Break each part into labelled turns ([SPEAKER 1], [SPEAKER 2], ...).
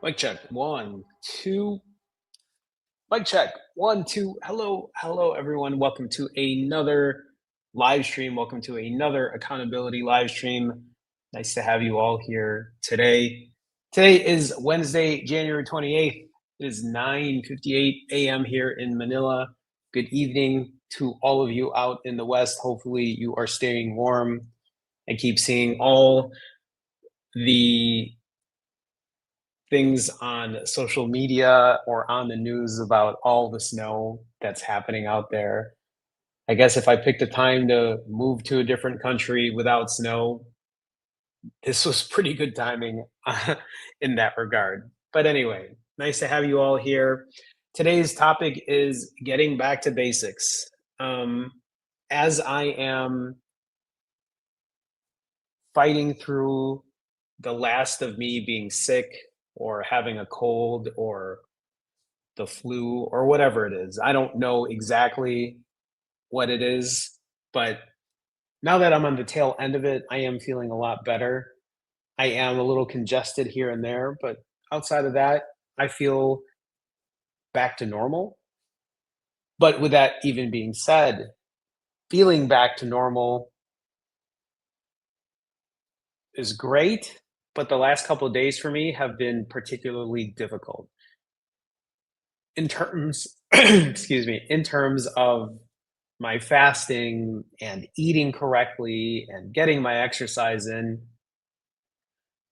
[SPEAKER 1] Mic check. One, two. Mic check. One, two. Hello, hello, everyone. Welcome to another live stream. Welcome to another accountability live stream. Nice to have you all here today. Today is Wednesday, January 28th. It is 9:58 a.m. here in Manila. Good evening to all of you out in the West. Hopefully, you are staying warm and keep seeing all the things on social media or on the news about all the snow that's happening out there. I guess if I picked a time to move to a different country without snow, this was pretty good timing in that regard. But anyway, nice to have you all here. Today's topic is getting back to basics. Um, as I am fighting through the last of me being sick or having a cold or the flu or whatever it is. I don't know exactly what it is, but now that I'm on the tail end of it, I am feeling a lot better. I am a little congested here and there, but outside of that, I feel back to normal. But with that even being said, feeling back to normal is great, but the last couple of days for me have been particularly difficult in terms excuse me, in terms of my fasting and eating correctly and getting my exercise in.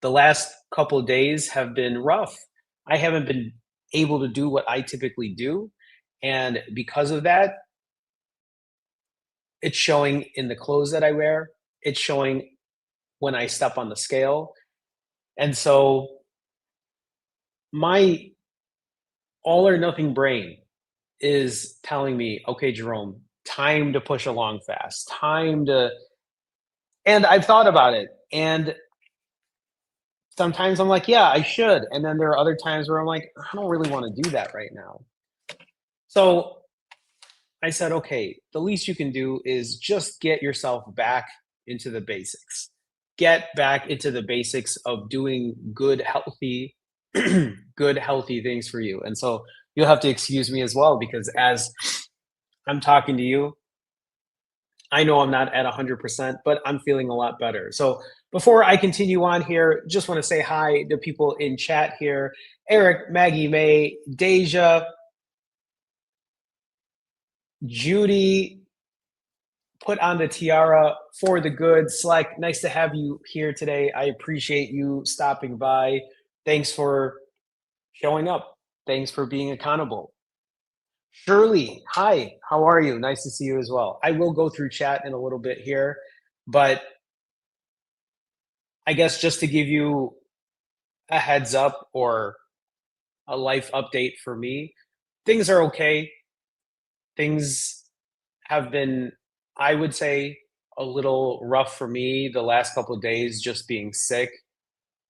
[SPEAKER 1] The last couple of days have been rough. I haven't been able to do what I typically do, and because of that, it's showing in the clothes that I wear, it's showing when I step on the scale, and so my all or nothing brain is telling me, "Okay, Jerome, time to push a long fast, time to." And I've thought about it, and sometimes I'm like, "Yeah, I should," and then there are other times where I'm like, "I don't really wanna do that right now." So, I said, "Okay, the least you can do is just get yourself back into the basics. Get back into the basics of doing good, healthy good, healthy things for you." And so, you'll have to excuse me as well because as I'm talking to you, I know I'm not at 100%, but I'm feeling a lot better. So before I continue on here, just want to say hi to people in chat here. Eric, Maggie May, Deja, Judy, put on the tiara for the good. Slack, nice to have you here today. I appreciate you stopping by. Thanks for showing up. Thanks for being accountable. Shirley, hi, how are you? Nice to see you as well. I will go through chat in a little bit here, but I guess just to give you a heads up or a life update for me, things are okay. Things have been, I would say, a little rough for me the last couple of days just being sick.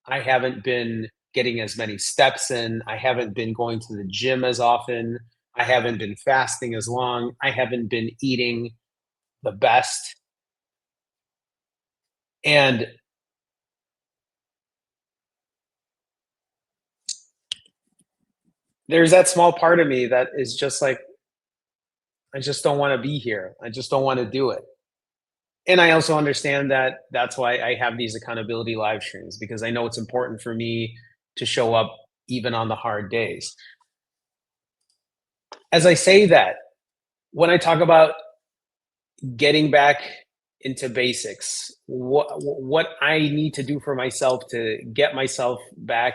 [SPEAKER 1] I haven't been getting as many steps in. I haven't been going to the gym as often. I haven't been fasting as long. I haven't been eating the best. And there's that small part of me that is just like, I just don't want to be here. I just don't want to do it. And I also understand that that's why I have these accountability live streams because I know it's important for me to show up even on the hard days. As I say that, when I talk about getting back into basics, what I need to do for myself to get myself back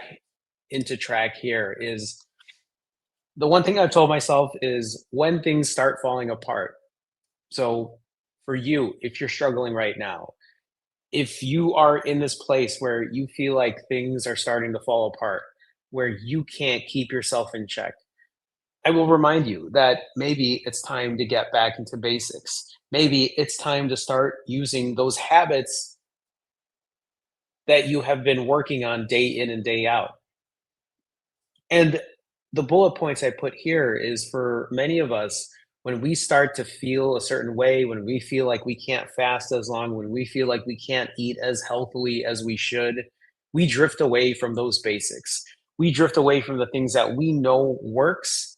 [SPEAKER 1] into track here is the one thing I've told myself is when things start falling apart. So for you, if you're struggling right now, if you are in this place where you feel like things are starting to fall apart, where you can't keep yourself in check, I will remind you that maybe it's time to get back into basics. Maybe it's time to start using those habits that you have been working on day in and day out. And the bullet points I put here is for many of us, when we start to feel a certain way, when we feel like we can't fast as long, when we feel like we can't eat as healthily as we should, we drift away from those basics. We drift away from the things that we know works,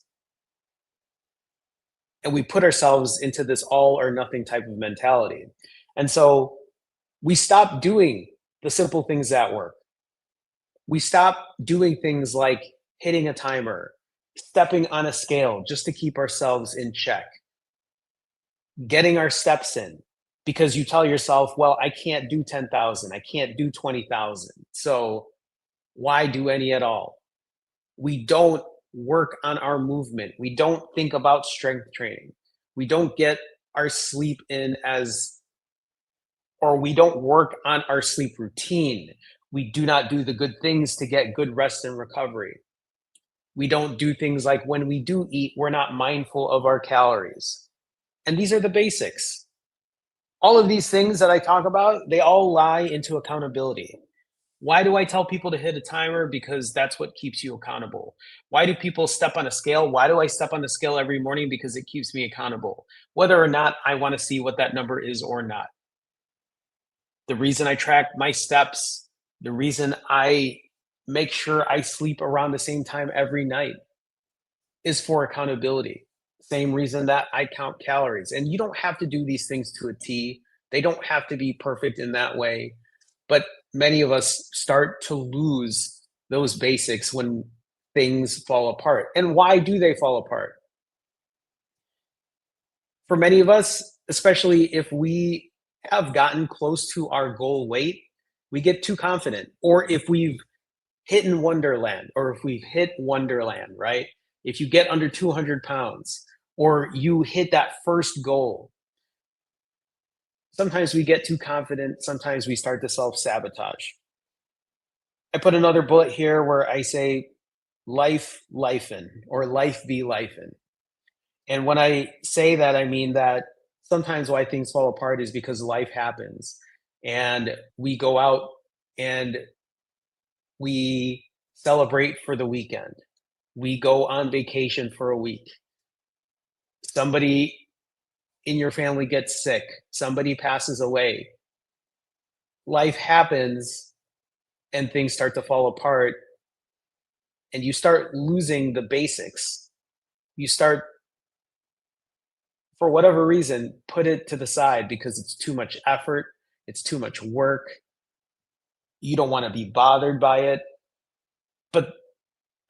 [SPEAKER 1] and we put ourselves into this all or nothing type of mentality. And so we stop doing the simple things that work. We stop doing things like hitting a timer, stepping on a scale just to keep ourselves in check, getting our steps in, because you tell yourself, well, I can't do 10,000, I can't do 20,000. So why do any at all? We don't work on our movement. We don't think about strength training. We don't get our sleep in as, or we don't work on our sleep routine. We do not do the good things to get good rest and recovery. We don't do things like when we do eat, we're not mindful of our calories. And these are the basics. All of these things that I talk about, they all lie into accountability. Why do I tell people to hit a timer? Because that's what keeps you accountable. Why do people step on a scale? Why do I step on the scale every morning? Because it keeps me accountable, whether or not I want to see what that number is or not. The reason I track my steps, the reason I make sure I sleep around the same time every night is for accountability. Same reason that I count calories. And you don't have to do these things to a T. They don't have to be perfect in that way. But many of us start to lose those basics when things fall apart. And why do they fall apart? For many of us, especially if we have gotten close to our goal weight, we get too confident. Or if we've hit in Wonderland, or if we've hit Wonderland, right? If you get under 200 pounds, or you hit that first goal, sometimes we get too confident. Sometimes we start to self sabotage. I put another bullet here where I say, life, lifin', or life be lifin'. And when I say that, I mean that sometimes why things fall apart is because life happens and we go out and we celebrate for the weekend. We go on vacation for a week. Somebody in your family gets sick. Somebody passes away. Life happens and things start to fall apart and you start losing the basics. You start, for whatever reason, put it to the side because it's too much effort, it's too much work. You don't want to be bothered by it. But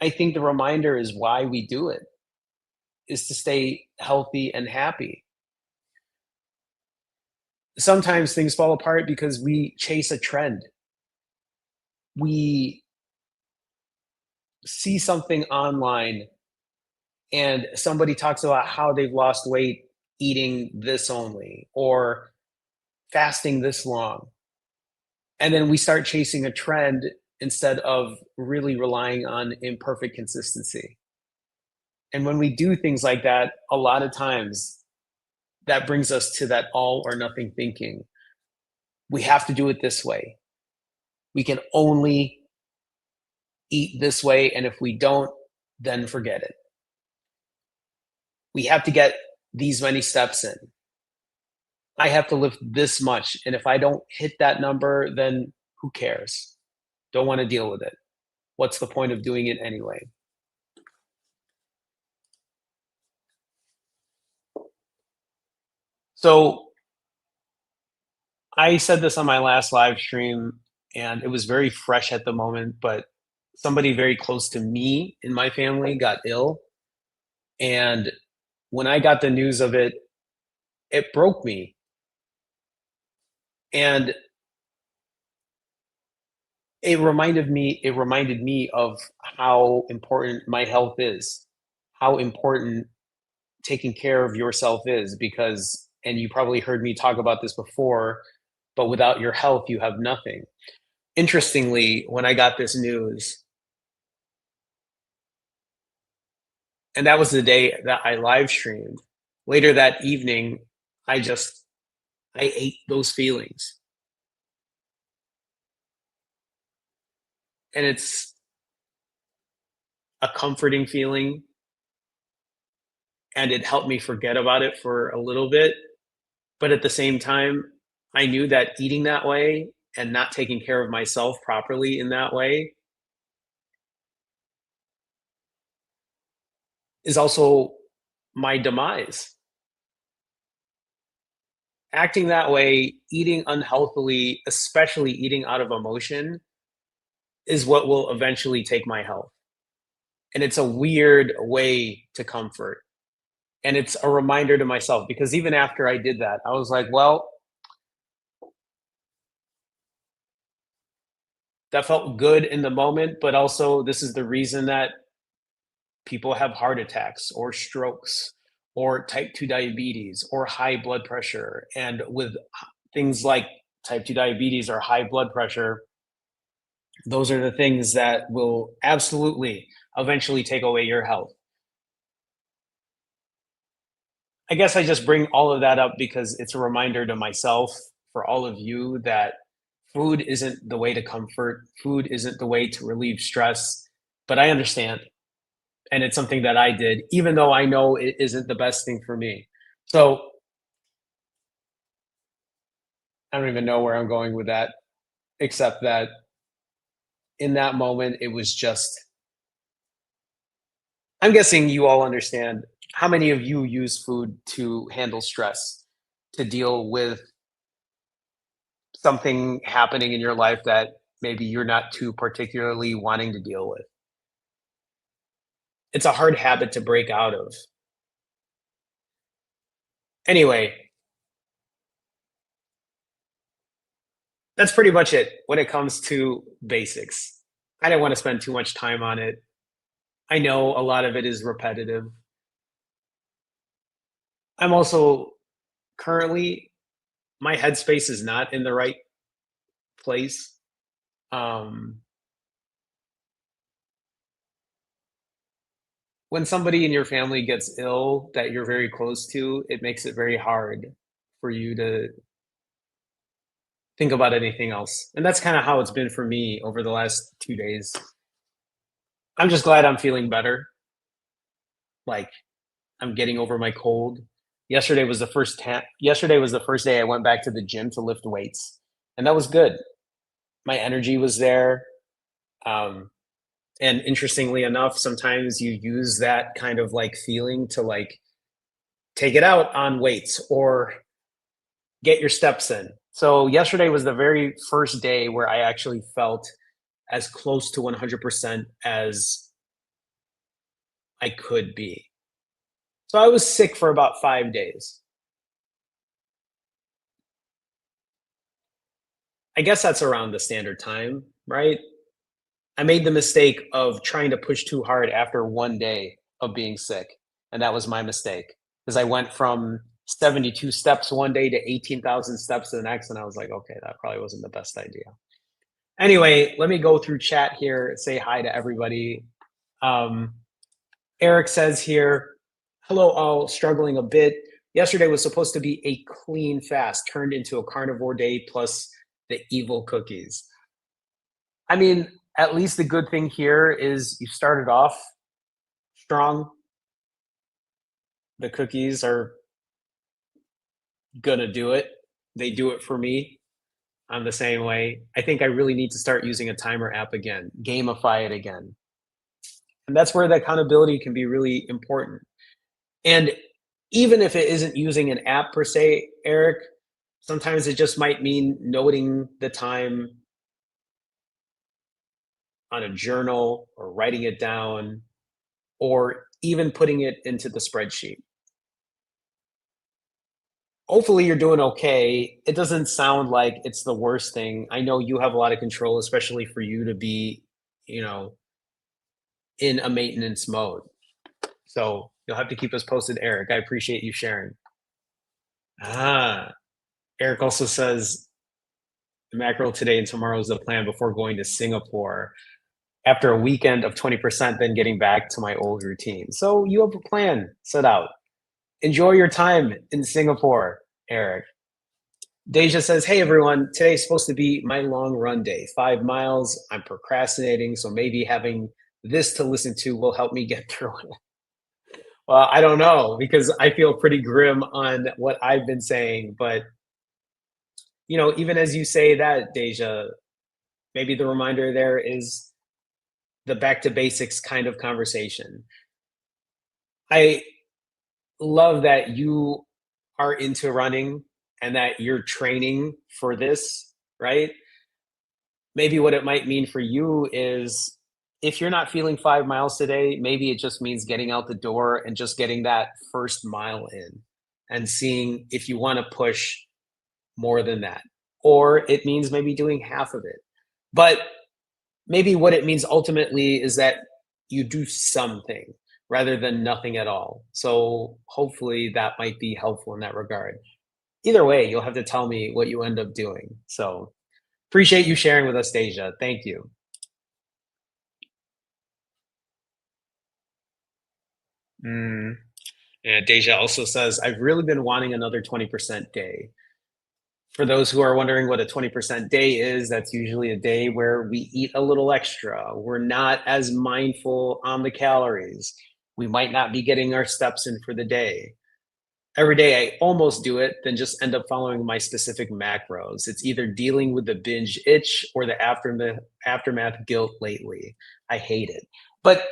[SPEAKER 1] I think the reminder is why we do it is to stay healthy and happy. Sometimes things fall apart because we chase a trend. We see something online and somebody talks about how they've lost weight eating this only or fasting this long. And then we start chasing a trend instead of really relying on imperfect consistency. And when we do things like that, a lot of times that brings us to that all or nothing thinking. We have to do it this way. We can only eat this way. And if we don't, then forget it. We have to get these many steps in. I have to lift this much. And if I don't hit that number, then who cares? Don't want to deal with it. What's the point of doing it anyway? So I said this on my last live stream, and it was very fresh at the moment, but somebody very close to me in my family got ill. And when I got the news of it, it broke me. And it reminded me of how important my health is, how important taking care of yourself is, because and you probably heard me talk about this before, but without your health, you have nothing. Interestingly, when I got this news, and that was the day that I live streamed, later that evening, I just I ate those feelings. And it's a comforting feeling, and it helped me forget about it for a little bit. But at the same time, I knew that eating that way and not taking care of myself properly in that way is also my demise. Acting that way, eating unhealthily, especially eating out of emotion, is what will eventually take my health. And it's a weird way to comfort. And it's a reminder to myself because even after I did that, I was like, well, that felt good in the moment, but also this is the reason that people have heart attacks or strokes or type 2 diabetes or high blood pressure. And with things like type 2 diabetes or high blood pressure, those are the things that will absolutely eventually take away your health. I guess I just bring all of that up because it's a reminder to myself, for all of you, that food isn't the way to comfort, food isn't the way to relieve stress. But I understand. And it's something that I did, even though I know it isn't the best thing for me. So I don't even know where I'm going with that, except that in that moment, it was just, I'm guessing you all understand how many of you use food to handle stress, to deal with something happening in your life that maybe you're not too particularly wanting to deal with. It's a hard habit to break out of. Anyway, that's pretty much it when it comes to basics. I didn't want to spend too much time on it. I know a lot of it is repetitive. I'm also currently, my headspace is not in the right place. Um, when somebody in your family gets ill that you're very close to, it makes it very hard for you to think about anything else. And that's kind of how it's been for me over the last 2 days. I'm just glad I'm feeling better. Like I'm getting over my cold. Yesterday was the first day I went back to the gym to lift weights, and that was good. My energy was there. Um, and interestingly enough, sometimes you use that kind of like feeling to like take it out on weights or get your steps in. So yesterday was the very first day where I actually felt as close to 100% as I could be. So I was sick for about 5 days. I guess that's around the standard time, right? I made the mistake of trying to push too hard after 1 day of being sick. And that was my mistake because I went from 72 steps 1 day to 18,000 steps the next. And I was like, okay, that probably wasn't the best idea. Anyway, let me go through chat here, say hi to everybody. Um, Eric says here, hello, all, struggling a bit. Yesterday was supposed to be a clean fast, turned into a carnivore day plus the evil cookies. I mean, at least the good thing here is you started off strong. The cookies are gonna do it. They do it for me. I'm the same way. I think I really need to start using a timer app again, gamify it again. And that's where the accountability can be really important. And even if it isn't using an app per se, Eric, sometimes it just might mean noting the time on a journal or writing it down or even putting it into the spreadsheet. Hopefully you're doing okay. It doesn't sound like it's the worst thing. I know you have a lot of control, especially for you to be, you know, in a maintenance mode. So you'll have to keep us posted, Eric. I appreciate you sharing. Ah, Eric also says the mackerel today and tomorrow is the plan before going to Singapore. After a weekend of 20%, then getting back to my old routine. So you have a plan set out. Enjoy your time in Singapore, Eric. Deja says, hey everyone, today's supposed to be my long run day, 5 miles. I'm procrastinating, so maybe having this to listen to will help me get through it. Well, I don't know because I feel pretty grim on what I've been saying, but even as you say that, Deja, maybe the reminder there is the back to basics kind of conversation. I love that you are into running and that you're training for this, right? Maybe what it might mean for you is if you're not feeling 5 miles today, maybe it just means getting out the door and just getting that first mile in and seeing if you want to push more than that. Or it means maybe doing half of it. But maybe what it means ultimately is that you do something rather than nothing at all. So hopefully that might be helpful in that regard. Either way, you'll have to tell me what you end up doing. So appreciate you sharing with us, Deja. Thank you. Mm. Yeah, Deja also says, I've really been wanting another 20% day. For those who are wondering what a 20% day is, that's usually a day where we eat a little extra. We're not as mindful on the calories. We might not be getting our steps in for the day. Every day I almost do it, then just end up following my specific macros. It's either dealing with the binge itch or the aftermath guilt lately. I hate it. But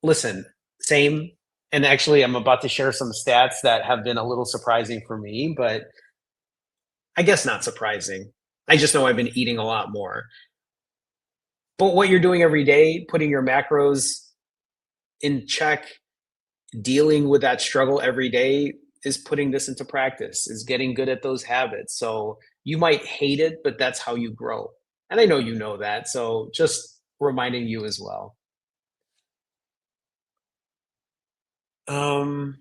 [SPEAKER 1] listen, same. And actually, I'm about to share some stats that have been a little surprising for me, but I guess not surprising. I just know I've been eating a lot more. But what you're doing every day, putting your macros in check, dealing with that struggle every day is putting this into practice, is getting good at those habits. So you might hate it, but that's how you grow. And I know you know that. So just reminding you as well. Um,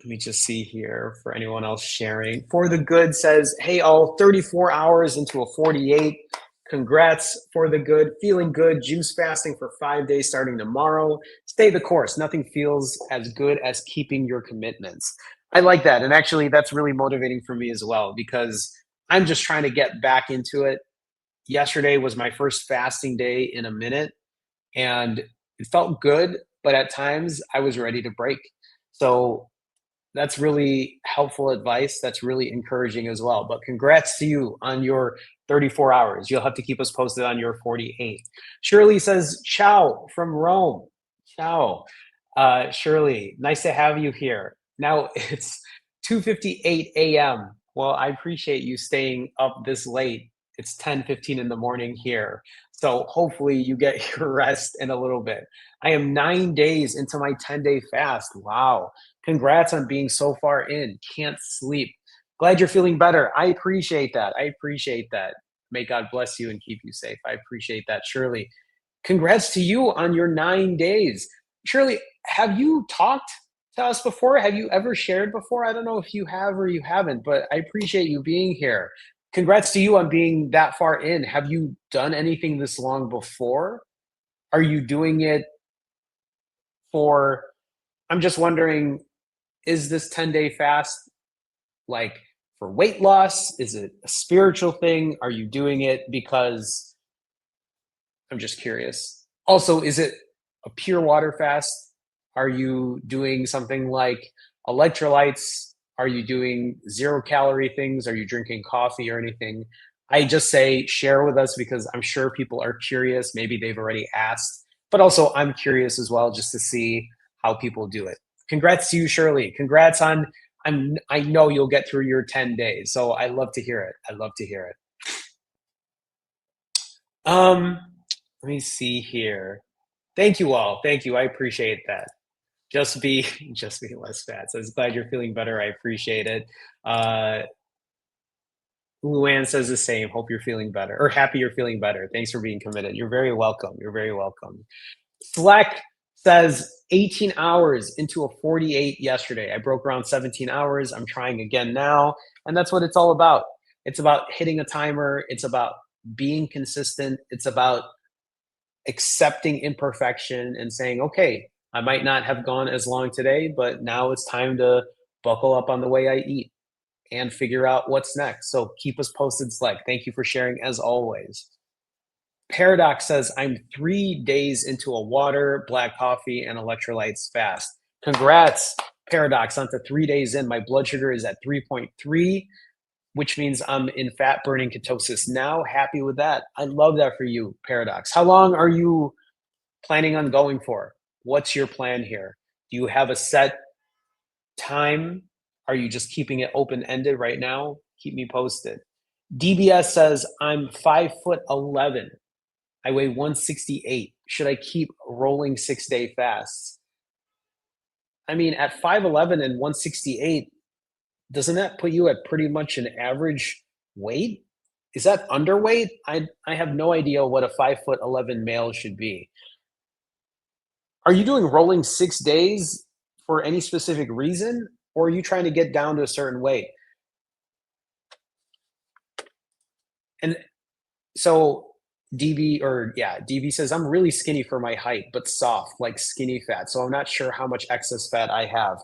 [SPEAKER 1] Let me just see here for anyone else sharing. For the Good says, hey, all 34 hours into a 48. Congrats for the good. Feeling good. Juice fasting for 5 days starting tomorrow. Stay the course. Nothing feels as good as keeping your commitments. I like that. And actually, that's really motivating for me as well because I'm just trying to get back into it. Yesterday was my first fasting day in a minute and it felt good, but at times I was ready to break. So that's really helpful advice. That's really encouraging as well. But congrats to you on your 34 hours. You'll have to keep us posted on your 48. Shirley says, ciao from Rome. Ciao. Shirley, nice to have you here. Now it's 2:58 a.m. Well, I appreciate you staying up this late. It's 10:15 in the morning here. So hopefully you get your rest in a little bit. I am 9 days into my 10-day fast. Wow. Congrats on being so far in. Can't sleep. Glad you're feeling better. I appreciate that. I appreciate that. May God bless you and keep you safe. I appreciate that, Shirley. Congrats to you on your 9 days. Shirley, have you talked to us before? Have you ever shared before? I don't know if you have or you haven't, but I appreciate you being here. Congrats to you on being that far in. Have you done anything this long before? Are you doing it for, I'm just wondering, is this 10-day fast like for weight loss? Is it a spiritual thing? Are you doing it because I'm just curious? Also, is it a pure water fast? Are you doing something like electrolytes? Are you doing 0 calorie things? Are you drinking coffee or anything? I just say share with us because I'm sure people are curious. Maybe they've already asked, but also I'm curious as well just to see how people do it. Congrats to you, Shirley. Congrats on I know you'll get through your 10 days. So I love to hear it. I love to hear it. Um, Let me see here. Thank you all. Thank you. I appreciate that. Just be just be less fat. So I was glad you're feeling better. I appreciate it. Uh Luann says the same. Hope you're feeling better or happy you're feeling better. Thanks for being committed. You're very welcome. You're very welcome. Slack says 18 hours into a 48 yesterday. I broke around 17 hours. I'm trying again now. And that's what it's all about. It's about hitting a timer. It's about being consistent. It's about accepting imperfection and saying, okay, I might not have gone as long today, but now it's time to buckle up on the way I eat and figure out what's next. So keep us posted, Slack. Thank you for sharing as always. Paradox says, I'm 3 days into a water, black coffee, and electrolytes fast. Congrats, Paradox, onto 3 days in. My blood sugar is at 3.3, which means I'm in fat burning ketosis now. Happy with that. I love that for you, Paradox. How long are you planning on going for? What's your plan here? Do you have a set time? Are you just keeping it open-ended right now? Keep me posted. DBS says, I'm 5'11". I weigh 168. Should I keep rolling 6-day fasts? I mean, at 5'11" and 168, doesn't that put you at pretty much an average weight? Is that underweight? I have no idea what a 5'11" male should be. Are you doing rolling 6 days for any specific reason, or are you trying to get down to a certain weight? And so DB says, I'm really skinny for my height, but soft, like skinny fat. So I'm not sure how much excess fat I have.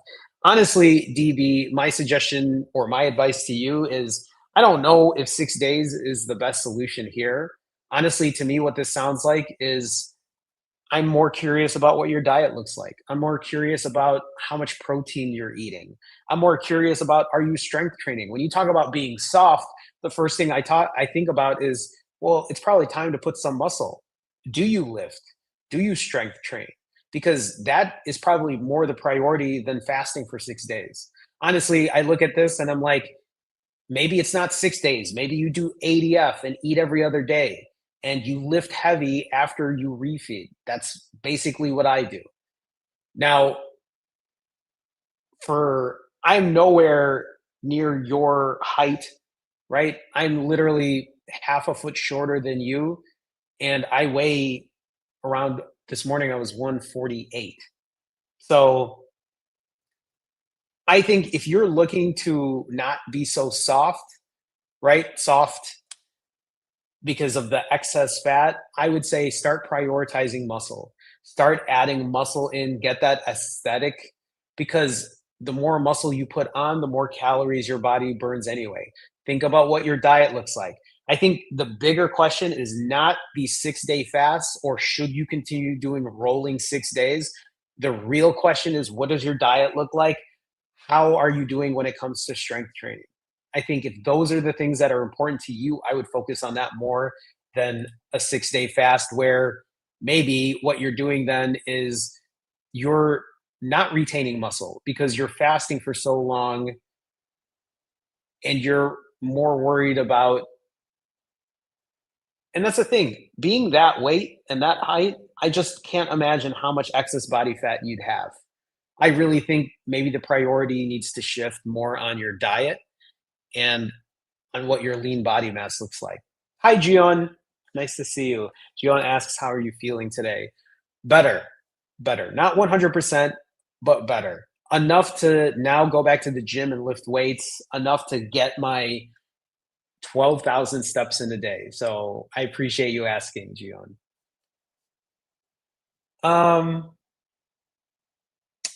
[SPEAKER 1] Honestly, DB, my suggestion or my advice to you is I don't know if 6 days is the best solution here. Honestly, to me, what this sounds like is I'm more curious about what your diet looks like. I'm more curious about how much protein you're eating. I'm more curious about, are you strength training? When you talk about being soft, the first thing I think about is, well, it's probably time to put some muscle. Do you lift? Do you strength train? Because that is probably more the priority than fasting for 6 days. Honestly, I look at this and I'm like, maybe it's not 6 days. Maybe you do ADF and eat every other day and you lift heavy after you refeed. That's basically what I do. Now, I'm nowhere near your height, right? I'm literally half a foot shorter than you, and I weigh around this morning I was 148. So I think if you're looking to not be so soft, right? Soft because of the excess fat, I would say start prioritizing muscle. Start adding muscle in, get that aesthetic because the more muscle you put on, the more calories your body burns anyway. Think about what your diet looks like. I think the bigger question is not the 6-day fasts or should you continue doing rolling 6 days. The real question is what does your diet look like? How are you doing when it comes to strength training? I think if those are the things that are important to you, I would focus on that more than a 6-day fast where maybe what you're doing then is you're not retaining muscle because you're fasting for so long and you're more worried about, and that's the thing, being that weight and that height, I just can't imagine how much excess body fat you'd have. I really think maybe the priority needs to shift more on your diet and on what your lean body mass looks like. Hi, Gion. Nice to see you. Gion asks, how are you feeling today? Better, better. Not 100%, but better. Enough to now go back to the gym and lift weights, enough to get my 12,000 steps in a day. So I appreciate you asking, Gion. Um,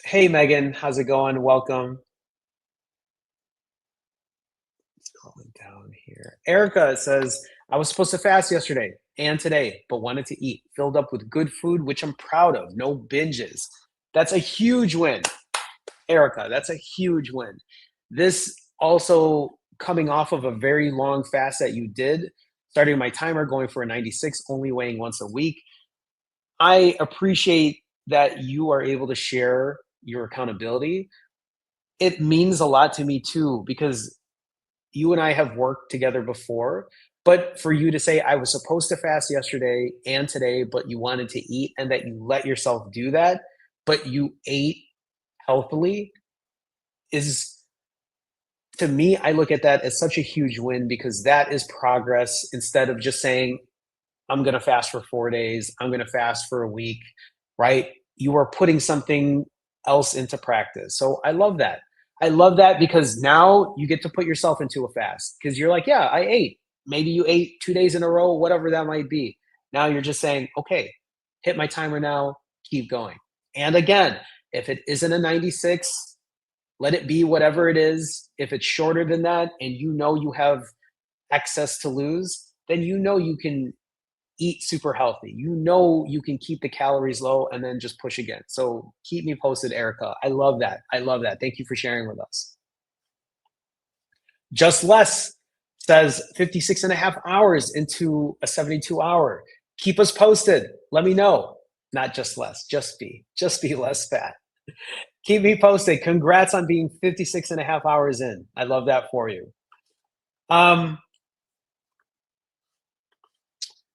[SPEAKER 1] hey, Megan. How's it going? Welcome. Scrolling down here. Erica says, I was supposed to fast yesterday and today, but wanted to eat. Filled up with good food, which I'm proud of. No binges. That's a huge win. Erica, that's a huge win. This also coming off of a very long fast that you did, starting my timer, going for a 96, only weighing once a week. I appreciate that you are able to share your accountability. It means a lot to me too, because you and I have worked together before, but for you to say, I was supposed to fast yesterday and today, but you wanted to eat and that you let yourself do that, but you ate healthily is, to me, I look at that as such a huge win because that is progress instead of just saying, I'm going to fast for 4 days, I'm going to fast for a week, right? You are putting something else into practice. So I love that. I love that because now you get to put yourself into a fast because you're like, yeah, I ate. Maybe you ate 2 days in a row, whatever that might be. Now you're just saying, okay, hit my timer now, keep going. And again, if it isn't a 96, let it be whatever it is. If it's shorter than that and you know you have excess to lose, then you know you can eat super healthy. You know you can keep the calories low and then just push again. So keep me posted, Erica. I love that. I love that. Thank you for sharing with us. Just Less says 56 and a half hours into a 72 hour. Keep us posted. Let me know. Not just less, just be less fat. Keep me posted. Congrats on being 56 and a half hours in. I love that for you. Um,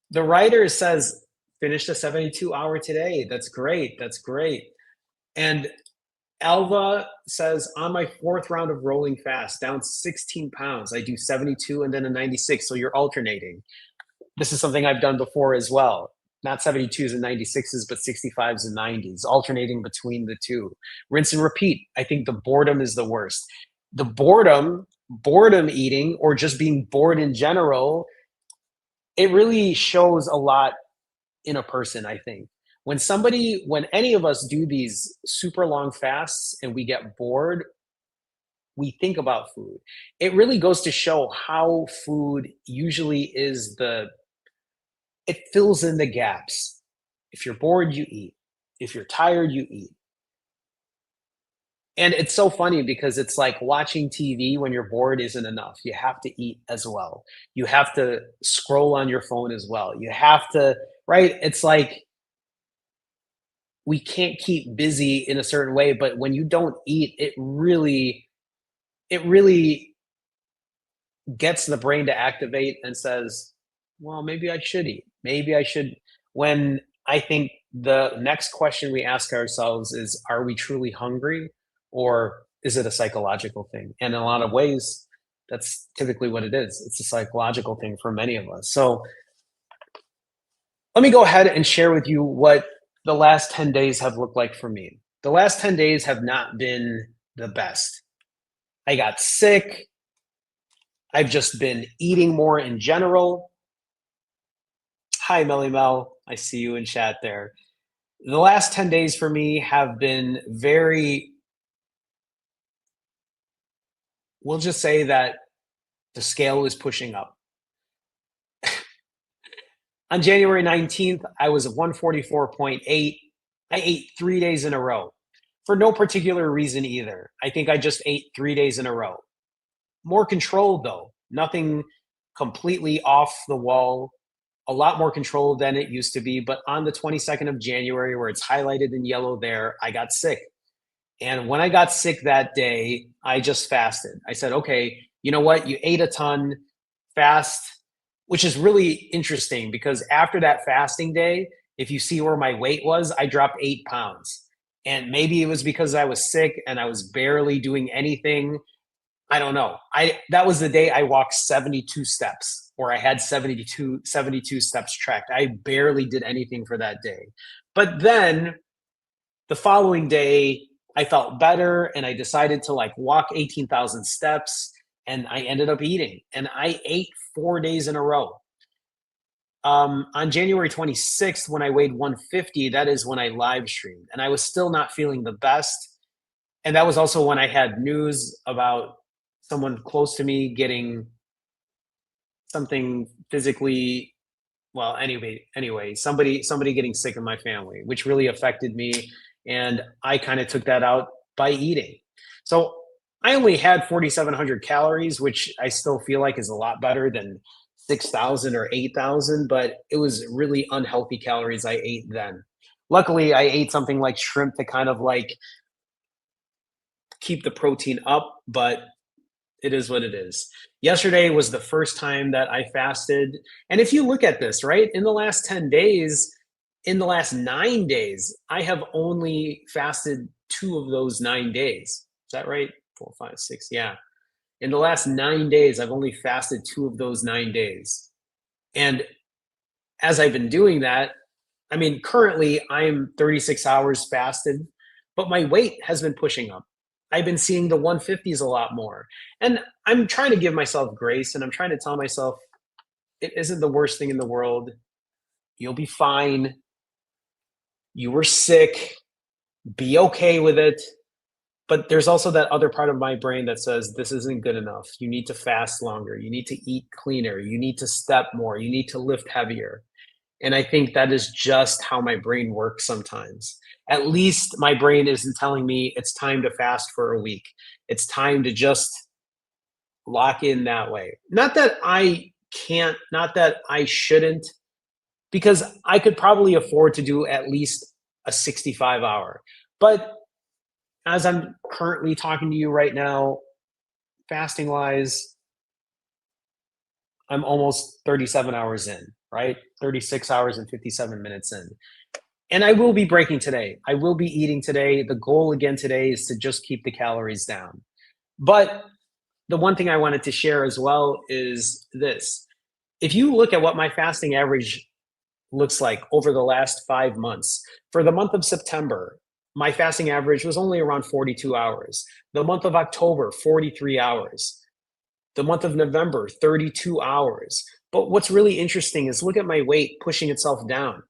[SPEAKER 1] the writer says, finished a 72 hour today. That's great. That's great. And Alva says, on my fourth round of rolling fast, down 16 pounds. I do 72 and then a 96. So you're alternating. This is something I've done before as well. Not 72s and 96s, but 65s and 90s, alternating between the two. Rinse and repeat. I think the boredom is the worst. The boredom eating, or just being bored in general, it really shows a lot in a person, I think. When any of us do these super long fasts and we get bored, we think about food. It really goes to show how food usually is it fills in the gaps. If you're bored, you eat. If you're tired, you eat. And it's so funny because it's like watching TV when you're bored isn't enough. You have to eat as well. You have to scroll on your phone as well. You have to, right? It's like we can't keep busy in a certain way, but when you don't eat, it really gets the brain to activate and says, well, maybe I should eat. Maybe I should. When I think the next question we ask ourselves is, are we truly hungry, or is it a psychological thing? And in a lot of ways, that's typically what it is. It's a psychological thing for many of us. So let me go ahead and share with you what the last 10 days have looked like for me. The last 10 days have not been the best. I got sick. I've just been eating more in general. Hi, Melly Mel. I see you in chat there. The last 10 days for me have been we'll just say that the scale is pushing up. On January 19th, I was at 144.8. I ate 3 days in a row for no particular reason either. I think I just ate 3 days in a row. More controlled though, nothing completely off the wall, a lot more controlled than it used to be. But on the 22nd of January, where it's highlighted in yellow there, I got sick. And when I got sick that day, I just fasted. I said, okay, you know what? You ate a ton, fast, which is really interesting because after that fasting day, if you see where my weight was, I dropped 8 pounds. And maybe it was because I was sick and I was barely doing anything. I don't know. That was the day I walked 72 steps, or I had 72 steps tracked. I barely did anything for that day. But then the following day, I felt better and I decided to like walk 18,000 steps, and I ended up eating, and I ate 4 days in a row. On January 26th, when I weighed 150, that is when I live streamed, and I was still not feeling the best. And that was also when I had news about someone close to me getting something physically, well, anyway, somebody getting sick in my family, which really affected me, and I kind of took that out by eating. So I only had 4,700 calories, which I still feel like is a lot better than 6,000 or 8,000, but it was really unhealthy calories I ate then. Luckily, I ate something like shrimp to kind of like keep the protein up, but it is what it is. Yesterday was the first time that I fasted. And if you look at this, right, in the last 10 days, in the last 9 days, I have only fasted 2 of those 9 days. Is that right? 4, 5, 6. Yeah. In the last 9 days, I've only fasted 2 of those 9 days. And as I've been doing that, I mean, currently I'm 36 hours fasted, but my weight has been pushing up. I've been seeing the 150s a lot more. And I'm trying to give myself grace, and I'm trying to tell myself it isn't the worst thing in the world. You'll be fine. You were sick. Be okay with it. But there's also that other part of my brain that says this isn't good enough. You need to fast longer. You need to eat cleaner. You need to step more. You need to lift heavier. And I think that is just how my brain works sometimes. At least my brain isn't telling me it's time to fast for a week. It's time to just lock in that way. Not that I can't, not that I shouldn't, because I could probably afford to do at least a 65 hour. But as I'm currently talking to you right now, fasting wise, I'm almost 37 hours in, right? 36 hours and 57 minutes in. And I will be breaking today. I will be eating today. The goal again today is to just keep the calories down. But the one thing I wanted to share as well is this. If you look at what my fasting average looks like over the last 5 months, for the month of September, my fasting average was only around 42 hours. The month of October, 43 hours. The month of November, 32 hours. But what's really interesting is look at my weight pushing itself down.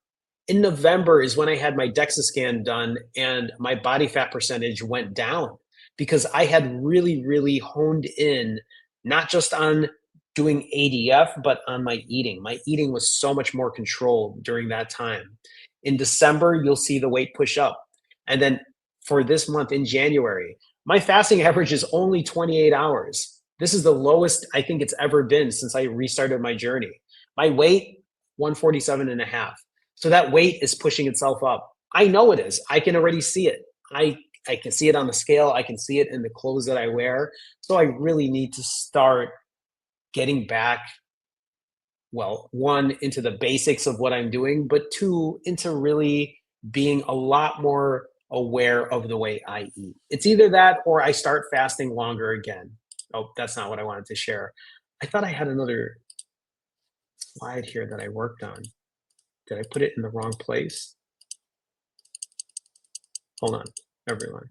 [SPEAKER 1] In November is when I had my DEXA scan done and my body fat percentage went down because I had really, really honed in not just on doing ADF, but on my eating. My eating was so much more controlled during that time. In December, you'll see the weight push up. And then for this month in January, my fasting average is only 28 hours. This is the lowest I think it's ever been since I restarted my journey. My weight, 147 and a half. So that weight is pushing itself up. I know it is. I can already see it. I can see it on the scale. I can see it in the clothes that I wear. So I really need to start getting back, well, one, into the basics of what I'm doing, but two, into really being a lot more aware of the way I eat. It's either that or I start fasting longer again. Oh, that's not what I wanted to share. I thought I had another slide here that I worked on. Did I put it in the wrong place? Hold on, everyone.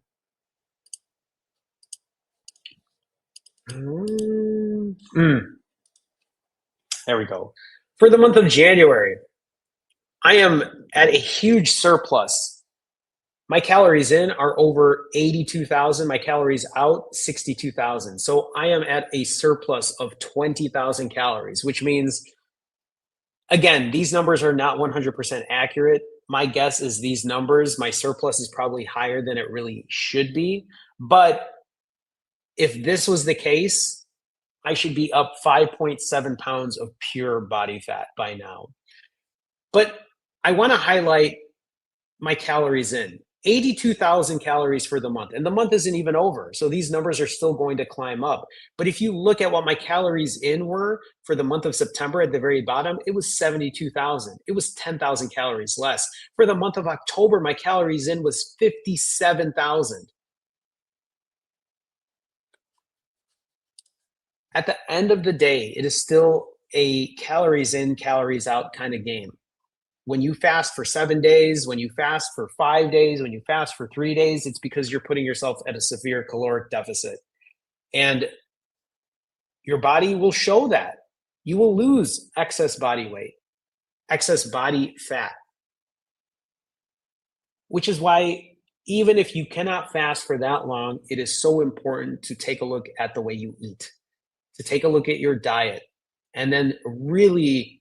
[SPEAKER 1] There we go. For the month of January, I am at a huge surplus. My calories in are over 82,000. My calories out, 62,000. So I am at a surplus of 20,000 calories, which means, again, these numbers are not 100% accurate. My guess is these numbers, my surplus is probably higher than it really should be. But if this was the case, I should be up 5.7 pounds of pure body fat by now. But I want to highlight my calories in. 82,000 calories for the month, and the month isn't even over. So these numbers are still going to climb up. But if you look at what my calories in were for the month of September at the very bottom, it was 72,000. It was 10,000 calories less. For the month of October, my calories in was 57,000. At the end of the day, it is still a calories in, calories out kind of game. When you fast for 7 days, when you fast for 5 days, when you fast for 3 days, it's because you're putting yourself at a severe caloric deficit. And your body will show that. You will lose excess body weight, excess body fat, which is why even if you cannot fast for that long, it is so important to take a look at the way you eat, to take a look at your diet, and then really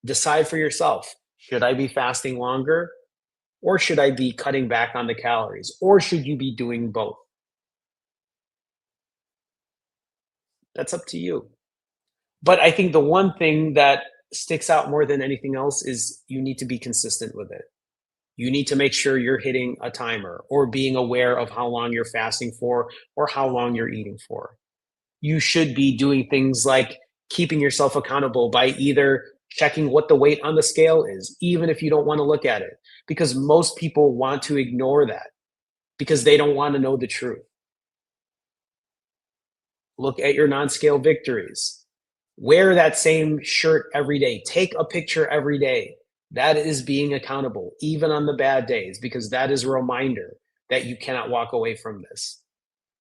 [SPEAKER 1] decide for yourself, should I be fasting longer or should I be cutting back on the calories or should you be doing both? That's up to you. But I think the one thing that sticks out more than anything else is you need to be consistent with it. You need to make sure you're hitting a timer or being aware of how long you're fasting for or how long you're eating for. You should be doing things like keeping yourself accountable by either checking what the weight on the scale is, even if you don't want to look at it, because most people want to ignore that because they don't want to know the truth. Look at your non scale victories. Wear that same shirt every day. Take a picture every day. That is being accountable, even on the bad days, because that is a reminder that you cannot walk away from this.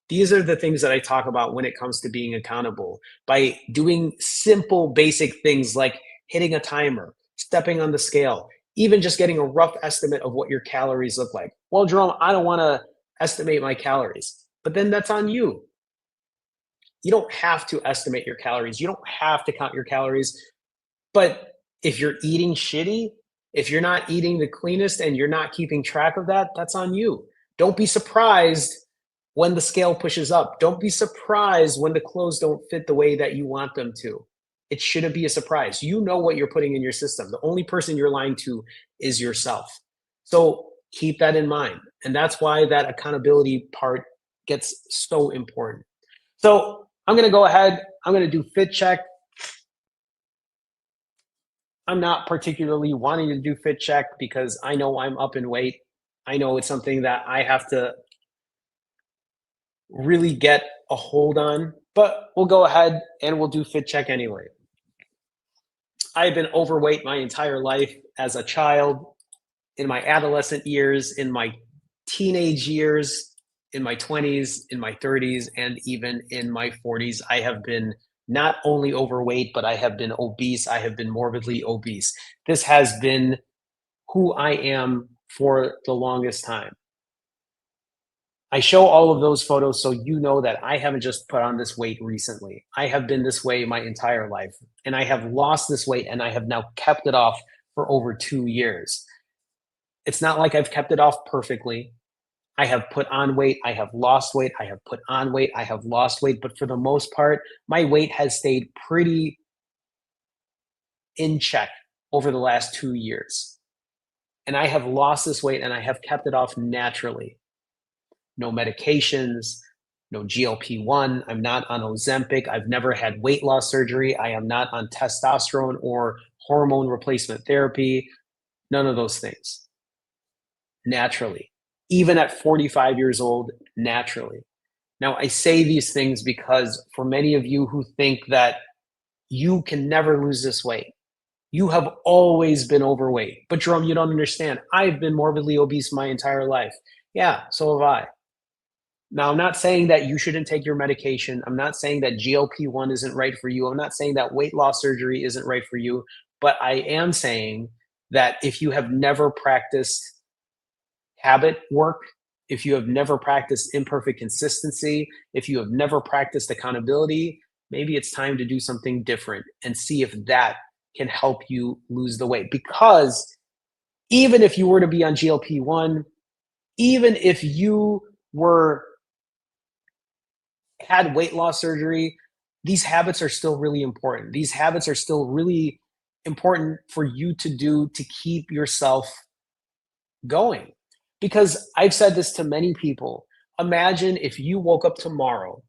[SPEAKER 1] These are the things that I talk about when it comes to being accountable by doing simple, basic things like hitting a timer, stepping on the scale, even just getting a rough estimate of what your calories look like. Well, Jerome, I don't want to estimate my calories, but then that's on you. You don't have to estimate your calories. You don't have to count your calories. But if you're eating shitty, if you're not eating the cleanest and you're not keeping track of that, that's on you. Don't be surprised when the scale pushes up. Don't be surprised when the clothes don't fit the way that you want them to. It shouldn't be a surprise. You know what you're putting in your system. The only person you're lying to is yourself. So keep that in mind. And that's why that accountability part gets so important. So I'm going to go ahead. I'm going to do fit check. I'm not particularly wanting to do fit check because I know I'm up in weight. I know it's something that I have to really get a hold on, but we'll go ahead and we'll do fit check anyway. I've been overweight my entire life as a child, in my adolescent years, in my teenage years, in my 20s, in my 30s, and even in my 40s. I have been not only overweight, but I have been obese. I have been morbidly obese. This has been who I am for the longest time. I show all of those photos so you know that I haven't just put on this weight recently. I have been this way my entire life, and I have lost this weight, and I have now kept it off for over 2 years. It's not like I've kept it off perfectly. I have put on weight, I have lost weight, I have put on weight, I have lost weight, but for the most part, my weight has stayed pretty in check over the last 2 years. And I have lost this weight and I have kept it off naturally. No medications, no GLP-1. I'm not on Ozempic. I've never had weight loss surgery. I am not on testosterone or hormone replacement therapy. None of those things. Naturally. Even at 45 years old, naturally. Now, I say these things because for many of you who think that you can never lose this weight, you have always been overweight. But Jerome, you don't understand. I've been morbidly obese my entire life. Yeah, so have I. Now, I'm not saying that you shouldn't take your medication. I'm not saying that GLP-1 isn't right for you. I'm not saying that weight loss surgery isn't right for you. But I am saying that if you have never practiced habit work, if you have never practiced imperfect consistency, if you have never practiced accountability, maybe it's time to do something different and see if that can help you lose the weight. Because even if you were to be on GLP-1, even if you were had weight loss surgery, these habits are still really important. These habits are still really important for you to do to keep yourself going. Because I've said this to many people. Imagine if you woke up tomorrow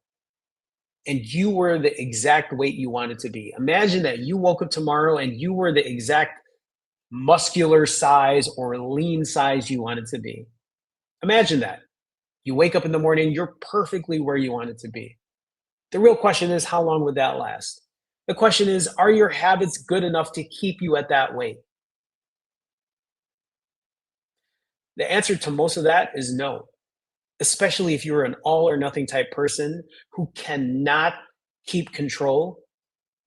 [SPEAKER 1] and you were the exact weight you wanted to be. Imagine that you woke up tomorrow and you were the exact muscular size or lean size you wanted to be. Imagine that. You wake up in the morning, you're perfectly where you wanted to be. The real question is, how long would that last? The question is, are your habits good enough to keep you at that weight? The answer to most of that is no, especially if you're an all or nothing type person who cannot keep control,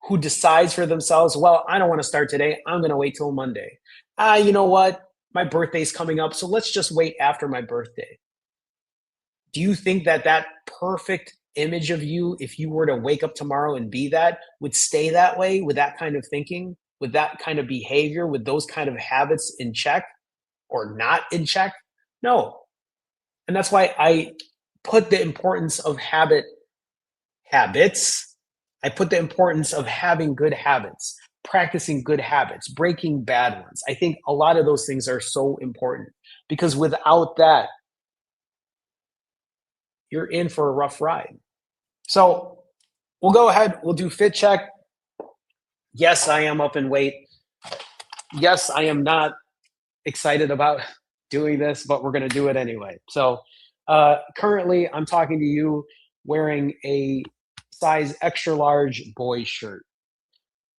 [SPEAKER 1] who decides for themselves, well, I don't want to start today. I'm going to wait till Monday. You know what? My birthday's coming up, so let's just wait after my birthday. Do you think that that perfect image of you, if you were to wake up tomorrow and be that, would stay that way with that kind of thinking, with that kind of behavior, with those kind of habits in check or not in check? No. And that's why I put the importance of habits. I put the importance of having good habits, practicing good habits, breaking bad ones. I think a lot of those things are so important because without that, you're in for a rough ride. So we'll go ahead, we'll do fit check. Yes, I am up in weight. Yes, I am not excited about doing this, but we're going to do it anyway. So currently, I'm talking to you wearing a size extra large boy shirt.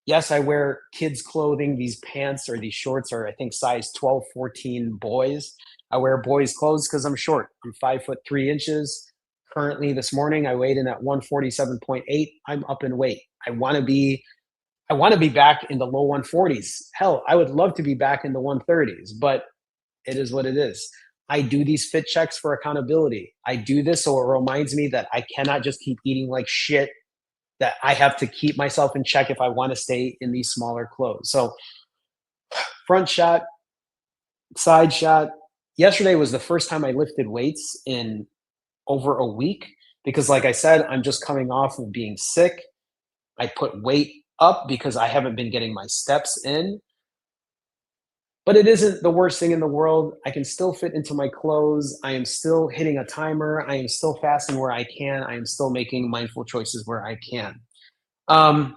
[SPEAKER 1] Yes, I wear kids' clothing. These pants or these shorts are, I think, size 12, 14 boys. I wear boys' clothes because I'm short. I'm 5'3". Currently, this morning, I weighed in at 147.8. I'm up in weight. I want to be back in the low 140s. Hell, I would love to be back in the 130s, but it is what it is. I do these fit checks for accountability. I do this so it reminds me that I cannot just keep eating like shit, that I have to keep myself in check if I want to stay in these smaller clothes. So, front shot, side shot. Yesterday was the first time I lifted weights in over a week because, like I said, I'm just coming off of being sick. I put weight up because I haven't been getting my steps in, but it isn't the worst thing in the world. I can still fit into my clothes. I am still hitting a timer. I am still fasting where I can. I am still making mindful choices where I can. Um,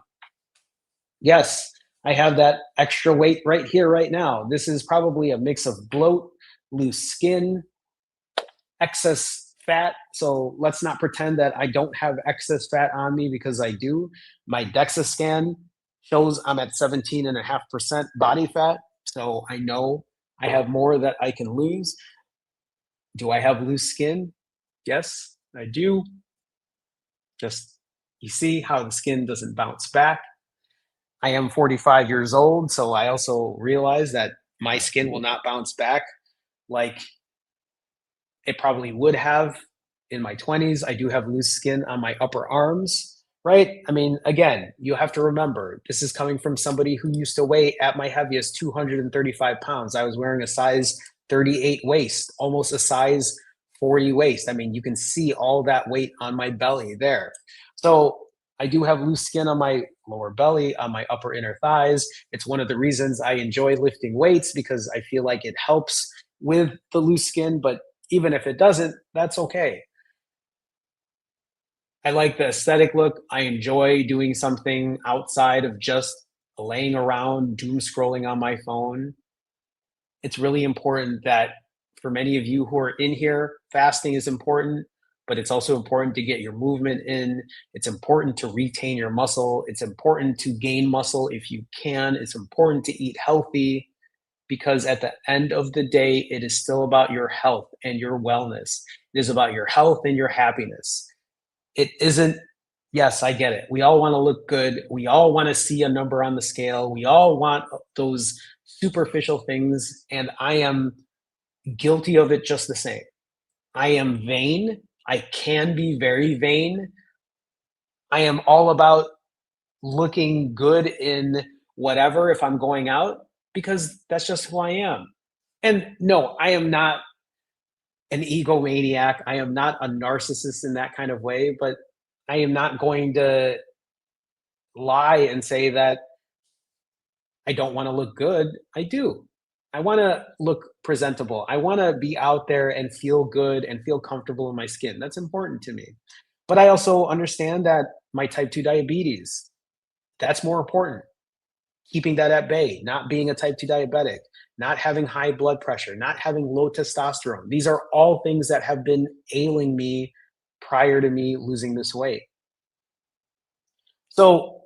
[SPEAKER 1] yes, I have that extra weight right here, right now. This is probably a mix of bloat, loose skin, excess fat. So let's not pretend that I don't have excess fat on me because I do. My DEXA scan shows I'm at 17.5% body fat. So I know I have more that I can lose. Do I have loose skin? Yes, I do. Just you see how the skin doesn't bounce back. I am 45 years old, so I also realize that my skin will not bounce back like it probably would have in my 20s. I do have loose skin on my upper arms, right? I mean, again, you have to remember this is coming from somebody who used to weigh at my heaviest 235 pounds. I was wearing a size 38 waist, almost a size 40 waist. I mean, you can see all that weight on my belly there. So I do have loose skin on my lower belly, on my upper inner thighs. It's one of the reasons I enjoy lifting weights because I feel like it helps with the loose skin, but even if it doesn't, that's okay. I like the aesthetic look. I enjoy doing something outside of just laying around doom scrolling on my phone. It's really important that for many of you who are in here, fasting is important, but it's also important to get your movement in. It's important to retain your muscle. It's important to gain muscle if you can. It's important to eat healthy because at the end of the day, it is still about your health and your wellness. It is about your health and your happiness. It isn't, yes, I get it. We all want to look good. We all want to see a number on the scale. We all want those superficial things. And I am guilty of it just the same. I am vain. I can be very vain. I am all about looking good in whatever if I'm going out because that's just who I am. And no, I am not an egomaniac. I am not a narcissist in that kind of way, but I am not going to lie and say that I don't want to look good. I do. I want to look presentable. I want to be out there and feel good and feel comfortable in my skin. That's important to me. But I also understand that my type 2 diabetes, that's more important. Keeping that at bay, not being a type 2 diabetic, not having high blood pressure, not having low testosterone. These are all things that have been ailing me prior to me losing this weight. So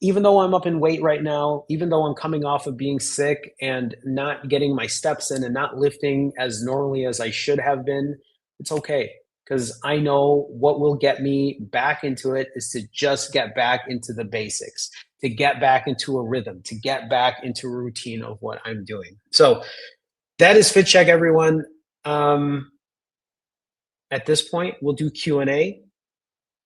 [SPEAKER 1] even though I'm up in weight right now, even though I'm coming off of being sick and not getting my steps in and not lifting as normally as I should have been, it's okay. Because I know what will get me back into it is to just get back into the basics, to get back into a rhythm, to get back into a routine of what I'm doing. So that is Fit Check, everyone. Um, at this point, we'll do Q&A.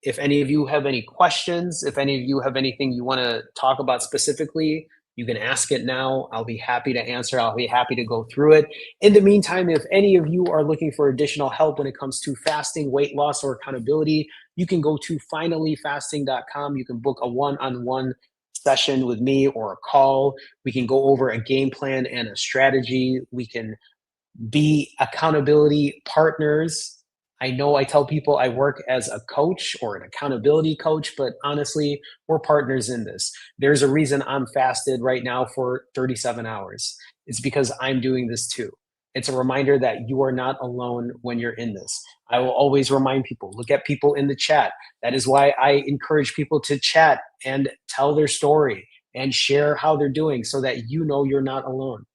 [SPEAKER 1] If any of you have any questions, if any of you have anything you want to talk about specifically, you can ask it now. I'll be happy to answer. I'll be happy to go through it. In the meantime, if any of you are looking for additional help when it comes to fasting, weight loss, or accountability, you can go to finallyfasting.com. You can book a one-on-one session with me or a call. We can go over a game plan and a strategy. We can be accountability partners. I know I tell people I work as a coach or an accountability coach, but honestly, we're partners in this. There's a reason I'm fasted right now for 37 hours. It's because I'm doing this too. It's a reminder that you are not alone when you're in this. I will always remind people, look at people in the chat. That is why I encourage people to chat and tell their story and share how they're doing so that you know you're not alone.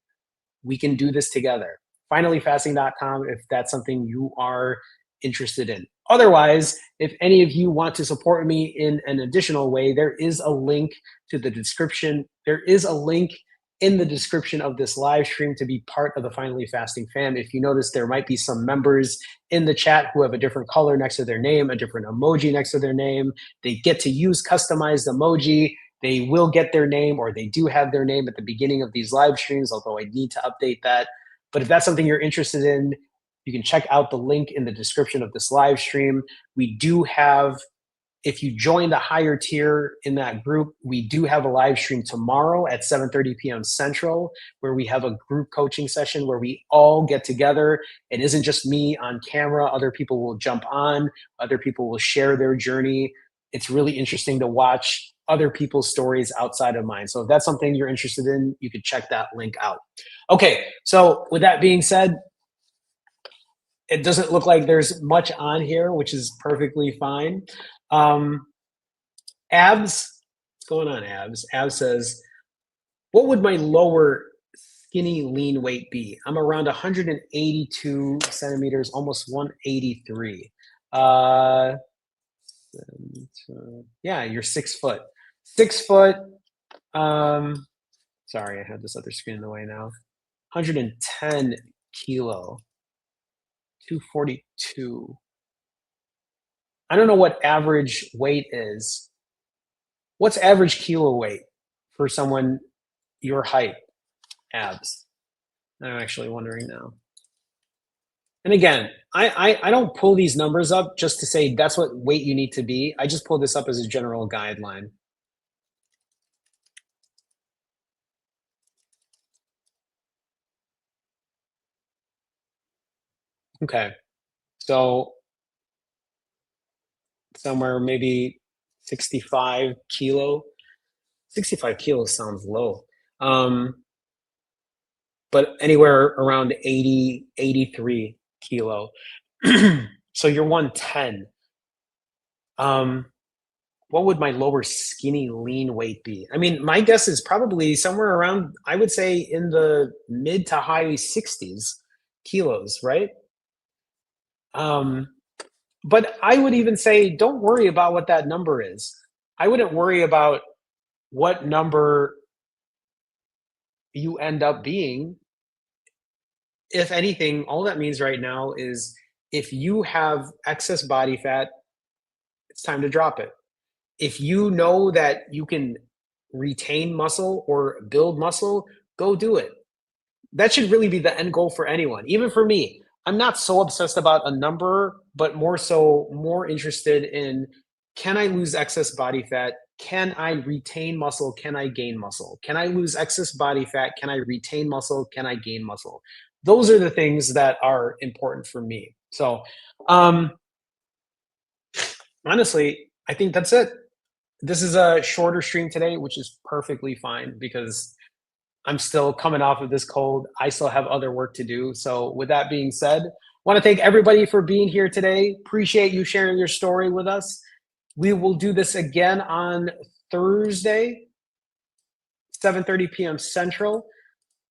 [SPEAKER 1] We can do this together. Finallyfasting.com if that's something you are interested in. Otherwise, if any of you want to support me in an additional way, there is a link to the description. There is a link in the description of this live stream to be part of the Finally Fasting fam. If you notice, there might be some members in the chat who have a different color next to their name, a different emoji next to their name. They get to use customized emoji. They will get their name, or they do have their name at the beginning of these live streams, although I need to update that. But if that's something you're interested in, you can check out the link in the description of this live stream. We do have If you join the higher tier in that group, we do have a live stream tomorrow at 7:30 p.m. Central, where we have a group coaching session where we all get together. It isn't just me on camera. Other people will jump on, other people will share their journey. It's really interesting to watch other people's stories outside of mine. So if that's something you're interested in, you could check that link out. Okay, so with that being said, it doesn't look like there's much on here, which is perfectly fine. Um, Abs, what's going on, Abs? Abs says, what would my lower skinny lean weight be? I'm around 182 centimeters, almost 183. Uh, yeah, you're 6 foot. 6 foot. Um, sorry, I had this other screen in the way now. 110 kilo. 242. I don't know what average weight is. What's average kilo weight for someone your height, Abs? I'm actually wondering now. And again, I don't pull these numbers up just to say that's what weight you need to be. I just pull this up as a general guideline. Okay. So somewhere maybe 65 kilo. 65 kilos sounds low. But anywhere around 80, 83 kilo. So you're 110. What would my lower skinny lean weight be? I mean, my guess is probably somewhere around, I would say in the mid to high 60s kilos, right? Um, but I would even say, don't worry about what that number is. I wouldn't worry about what number you end up being. If anything, all that means right now is if you have excess body fat, it's time to drop it. If you know that you can retain muscle or build muscle, go do it. That should really be the end goal for anyone, even for me. I'm not so obsessed about a number, but more interested in, can I lose excess body fat? Can I retain muscle? Can I gain muscle? Can I lose excess body fat? Can I retain muscle? Can I gain muscle? Those are the things that are important for me. So, um, honestly, I think that's it. This is a shorter stream today, which is perfectly fine because I'm still coming off of this cold. I still have other work to do. So, with that being said, want to thank everybody for being here today. Appreciate you sharing your story with us. We will do this again on Thursday, 7:30 p.m. Central.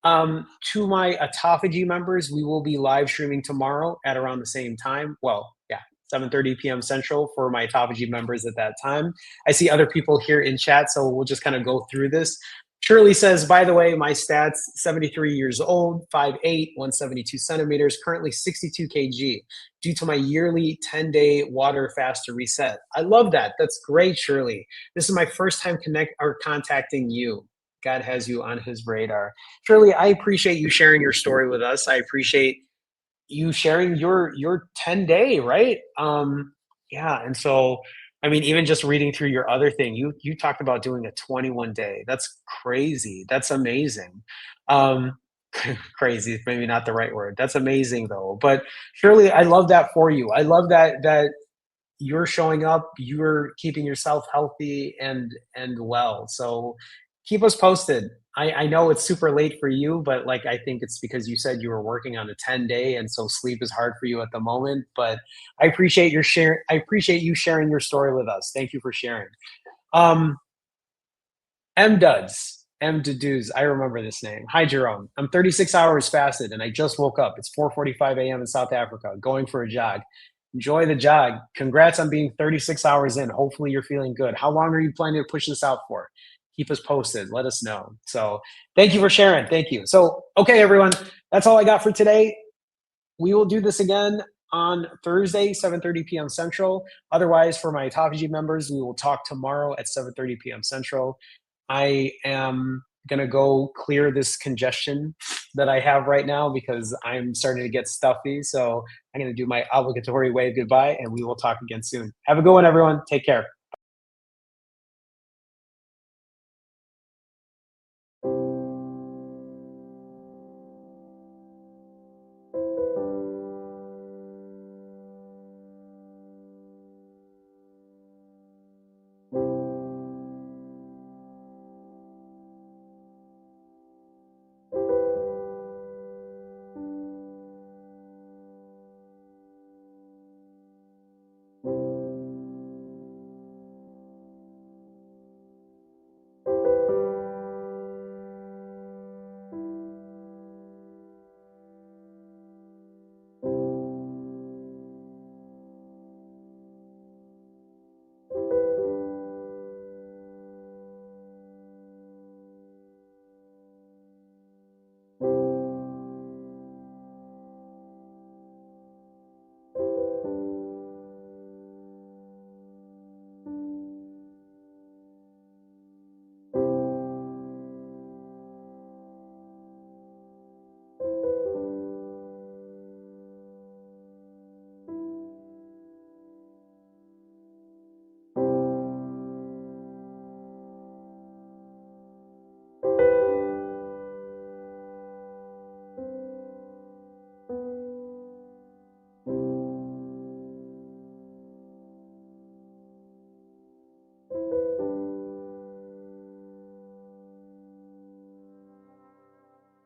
[SPEAKER 1] To my autophagy members, we will be live streaming tomorrow at around the same time. Well, yeah, 7:30 p.m. Central for my autophagy members at that time. I see other people here in chat, so we'll just kind of go through this. Shirley says, by the way, my stats, 73 years old, 5'8", 172 centimeters, currently 62 kg, due to my yearly 10-day water fast to reset. I love that. That's great, Shirley. This is my first time contacting you. God has you on his radar. Shirley, I appreciate you sharing your story with us. I appreciate you sharing your 10-day, right? Yeah, and so I mean, even just reading through your other thing, you talked about doing a 21-day. That's crazy. That's amazing. Um, crazy is maybe not the right word. That's amazing though. But Shirley, I love that for you. I love that you're showing up, you're keeping yourself healthy and well. So keep us posted. I know it's super late for you, but like I think it's because you said you were working on a 10-day and so sleep is hard for you at the moment. But I appreciate your share. I appreciate you sharing your story with us. Thank you for sharing. Um, M Duds. M Duds. I remember this name. Hi, Jerome. I'm 36 hours fasted and I just woke up. It's 4:45 a.m. in South Africa, going for a jog. Enjoy the jog. Congrats on being 36 hours in. Hopefully you're feeling good. How long are you planning to push this out for? Keep us posted. Let us know. So thank you for sharing. Thank you. So, okay, everyone, that's all I got for today. We will do this again on Thursday, 7:30 p.m. Central. Otherwise, for my autophagy members, we will talk tomorrow at 7:30 p.m. Central. I am going to go clear this congestion that I have right now because I'm starting to get stuffy. So I'm going to do my obligatory wave goodbye and we will talk again soon. Have a good one, everyone. Take care.